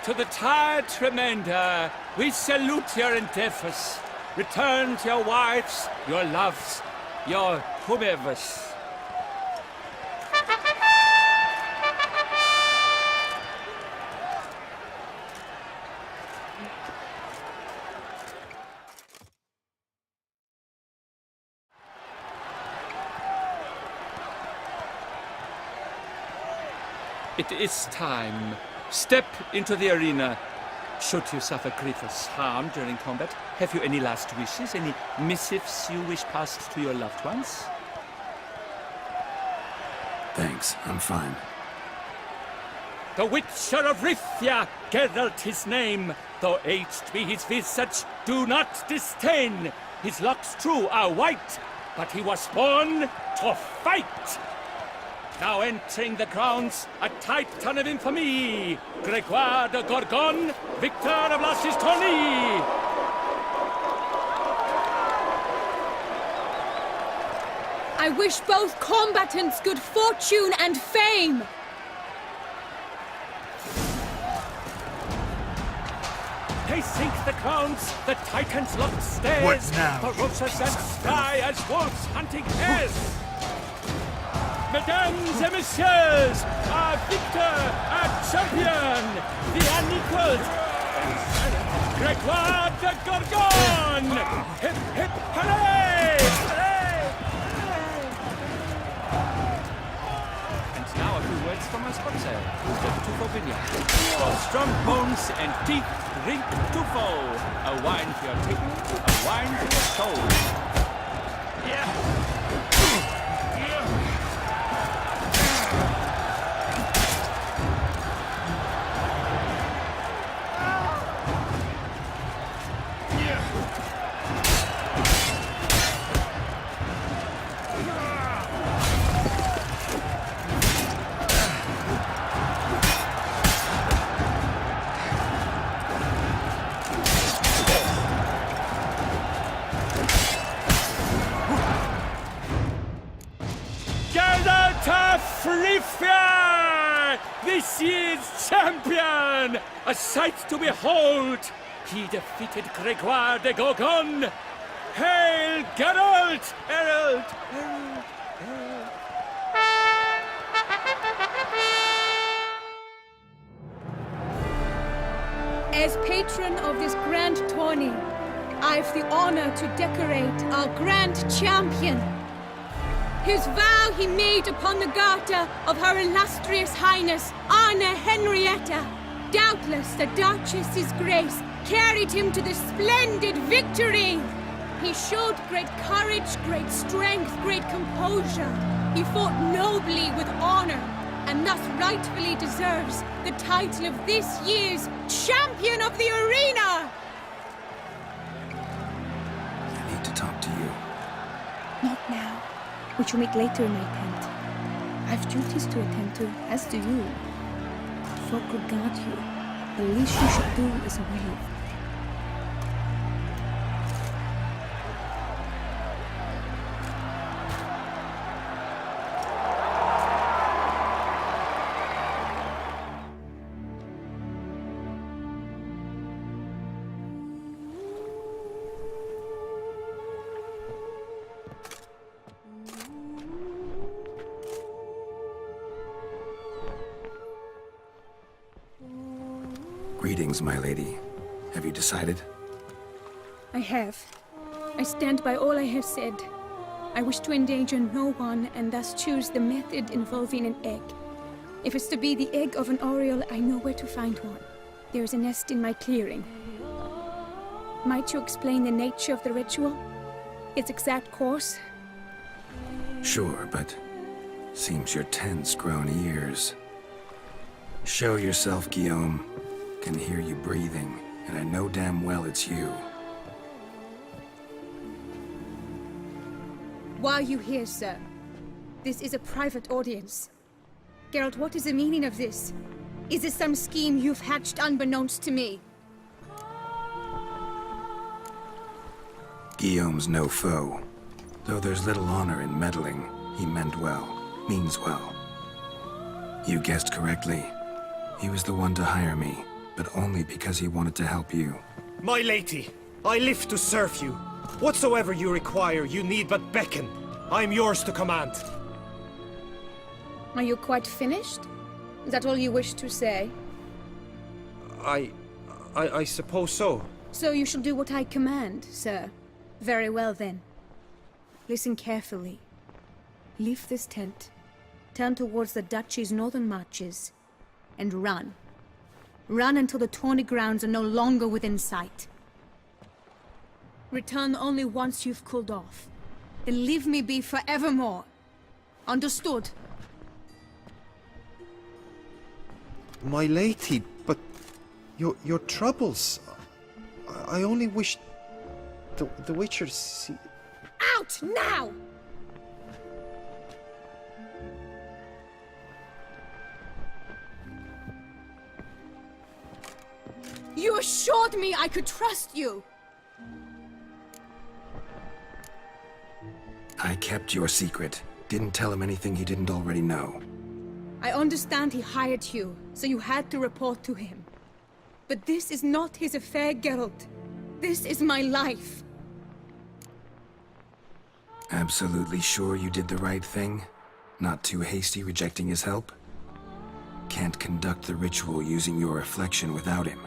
To the tired remainder, we salute your endeavors. Return to your wives, your loves, your whomevers. It is time. Step into the arena. Should you suffer grievous harm during combat, have you any last wishes, any missives you wish passed to your loved ones? Thanks, I'm fine. The Witcher of Rivia, Geralt his name. Though aged be his visage, do not disdain. His locks true are white, but he was born to fight. Now entering the grounds, a titan of infamy, Gregoire de Gorgon, victor of Las's tourney. I wish both combatants good fortune and fame! They sink the crowns, the Titans locked stairs. What now, Ferocious and spry as wolves hunting hares. Mesdames et messieurs, our victor, our champion, the unequaled, Gregoire de Gorgon! Hip, hip, hooray! And now a few words from our sponsor, the Tufo Vineyard. For strong bones and teeth, drink Tufo. A wine for your teeth, a wine for your soul. Yeah. This year's champion! A sight to behold! He defeated Gregoire de Gorgon! Hail, Geralt! Herald! Herald! Herald! As patron of this grand tourney, I've the honor to decorate our grand champion. His vow he made upon the garter of her illustrious highness, Anna Henrietta. Doubtless the Duchess's grace carried him to this splendid victory. He showed great courage, great strength, great composure. He fought nobly with honor, and thus rightfully deserves the title of this year's Champion of the Arena! I need to talk to you. Not now. We shall meet later in my tent. I've duties to attend to, as do you. Folk regard you. The least you should do is wave. Greetings, my lady. Have you decided? I have. I stand by all I have said. I wish to endanger no one, and thus choose the method involving an egg. If it's to be the egg of an oriole, I know where to find one. There is a nest in my clearing. Might you explain the nature of the ritual? Its exact course? Sure, but seems your tent's grown ears. Show yourself, Guillaume. Can hear you breathing, and I know damn well it's you. Why are you here, sir? This is a private audience. Geralt, what is the meaning of this? Is this some scheme you've hatched unbeknownst to me? Guillaume's no foe. Though there's little honor in meddling, he meant well, means well. You guessed correctly. He was the one to hire me, but only because he wanted to help you. My lady, I live to serve you. Whatsoever you require, you need but beckon. I am yours to command. Are you quite finished? Is that all you wish to say? I suppose so. So you shall do what I command, sir. Very well then. Listen carefully. Leave this tent, turn towards the duchy's northern marches, and run. Run until the tourney grounds are no longer within sight. Return only once you've cooled off. Then leave me be forevermore. Understood? My lady, but your troubles. I only wish the Witcher see. Out now! You assured me I could trust you! I kept your secret. Didn't tell him anything he didn't already know. I understand he hired you, so you had to report to him. But this is not his affair, Geralt. This is my life. Absolutely sure you did the right thing? Not too hasty rejecting his help? Can't conduct the ritual using your reflection without him.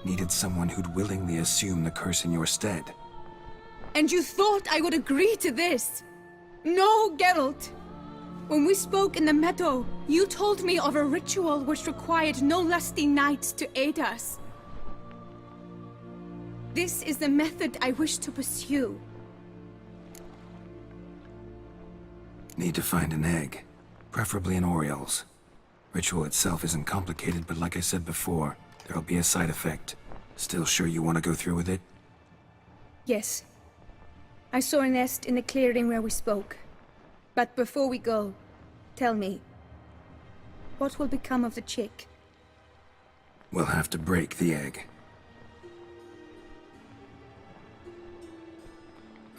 Needed someone who'd willingly assume the curse in your stead. And you thought I would agree to this? No, Geralt. When we spoke in the meadow, you told me of a ritual which required no lusty knights to aid us. This is the method I wish to pursue. Need to find an egg. Preferably an Oriole's. Ritual itself isn't complicated, but like I said before, there'll be a side effect. Still sure you want to go through with it? Yes. I saw a nest in the clearing where we spoke. But before we go, tell me, what will become of the chick? We'll have to break the egg.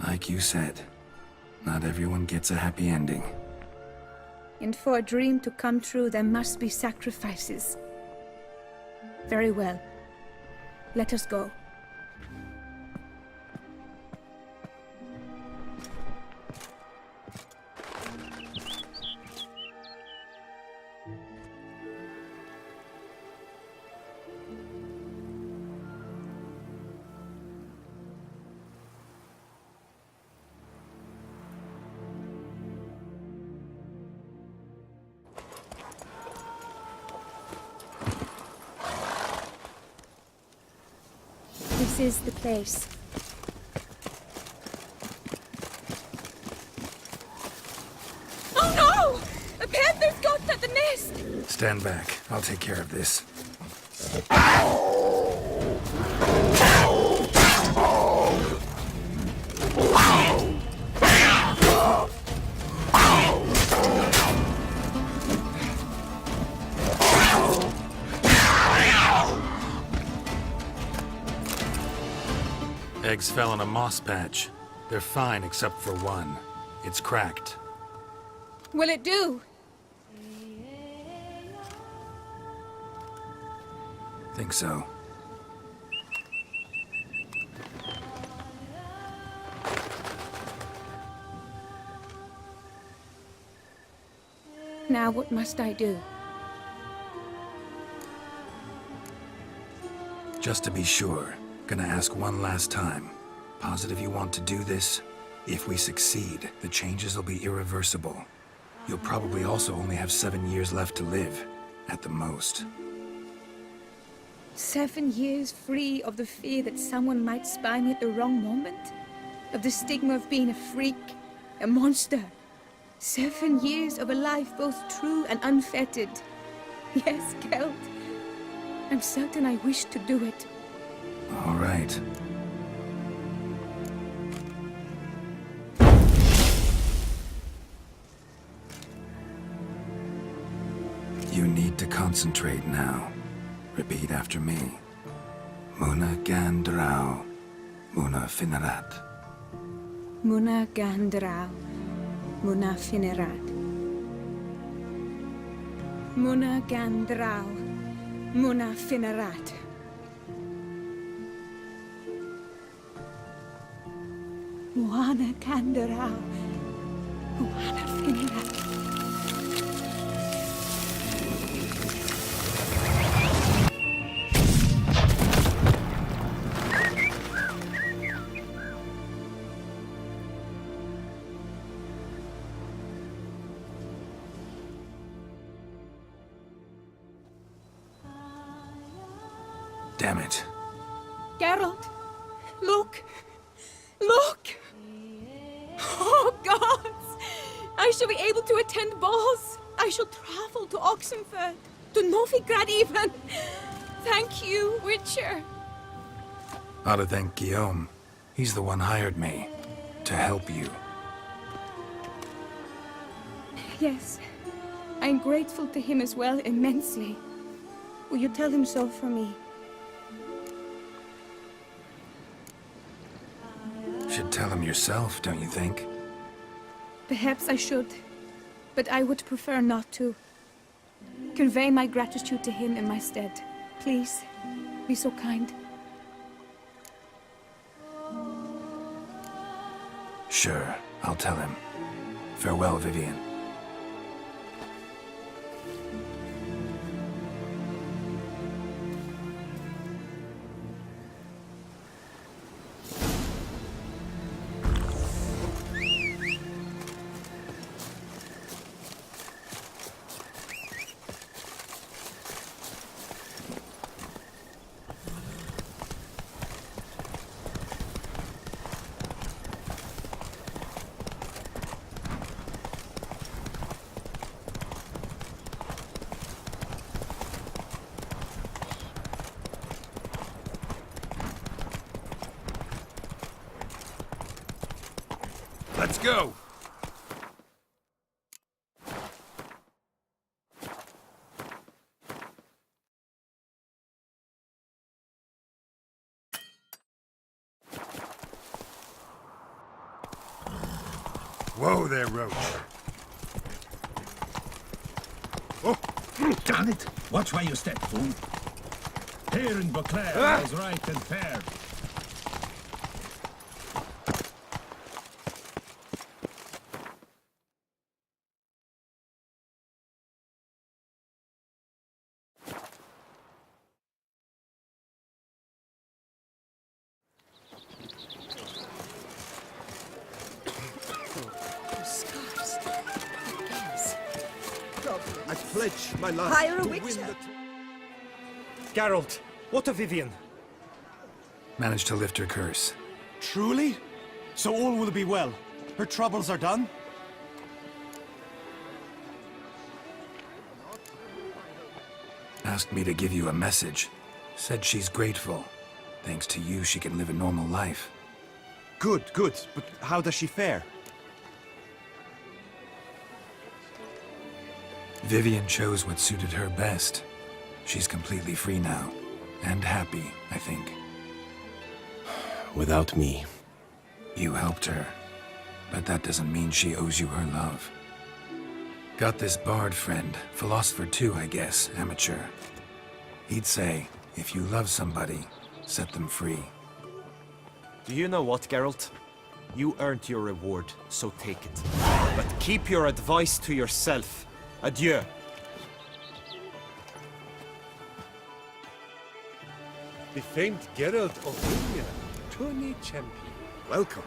Like you said, not everyone gets a happy ending. And for a dream to come true, there must be sacrifices. Very well. Let us go. This is the place. Oh no! A panther's got at the nest! Stand back. I'll take care of this. Eggs fell in a moss patch. They're fine except for one. It's cracked. Will it do? Think so. Now what must I do? Just to be sure, gonna ask one last time. Positive you want to do this? If we succeed, the changes will be irreversible. You'll probably also only have 7 years left to live, at the most. 7 years free of the fear that someone might spy me at the wrong moment? Of the stigma of being a freak, a monster? 7 years of a life both true and unfettered. Yes, Geralt. I'm certain I wish to do it. All right. You need to concentrate now. Repeat after me. Muna Gandrau, Muna Finerat. Muna Gandrau, Muna Finerat. Muna Gandrau, Muna Finerat. Muna Gandrau, Muna Finerat. Damn it. Geralt, look! Look! Oh, gods! I shall be able to attend balls. I shall travel to Oxenfurt, to Novigrad even. Thank you, Witcher. Ought to thank Guillaume. He's the one hired me. To help you. Yes, I'm grateful to him as well, immensely. Will you tell him so for me? Should tell him yourself, don't you think? Perhaps I should, but I would prefer not to. Convey my gratitude to him in my stead. Please, be so kind. Sure, I'll tell him. Farewell, Vivian. Let's go! Whoa there, Roach. Oh, damn it! Watch where you step, fool. Here in Beauclair is right and fair. I pledge my life Hire a to witcher. win the... Geralt, what of Vivian? Managed to lift her curse. Truly? So all will be well. Her troubles are done? Asked me to give you a message. Said she's grateful. Thanks to you, she can live a normal life. Good, good. But how does she fare? Vivian chose what suited her best. She's completely free now. And happy, I think. Without me. You helped her. But that doesn't mean she owes you her love. Got this bard friend. Philosopher too, I guess. Amateur. He'd say, if you love somebody, set them free. Do you know what, Geralt? You earned your reward, so take it. But keep your advice to yourself. Adieu. The famed Geralt of Rivia, tourney champion. Welcome.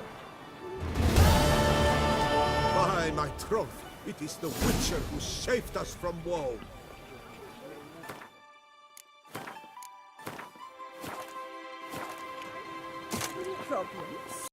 By my troth, it is the Witcher who saved us from woe. Problems?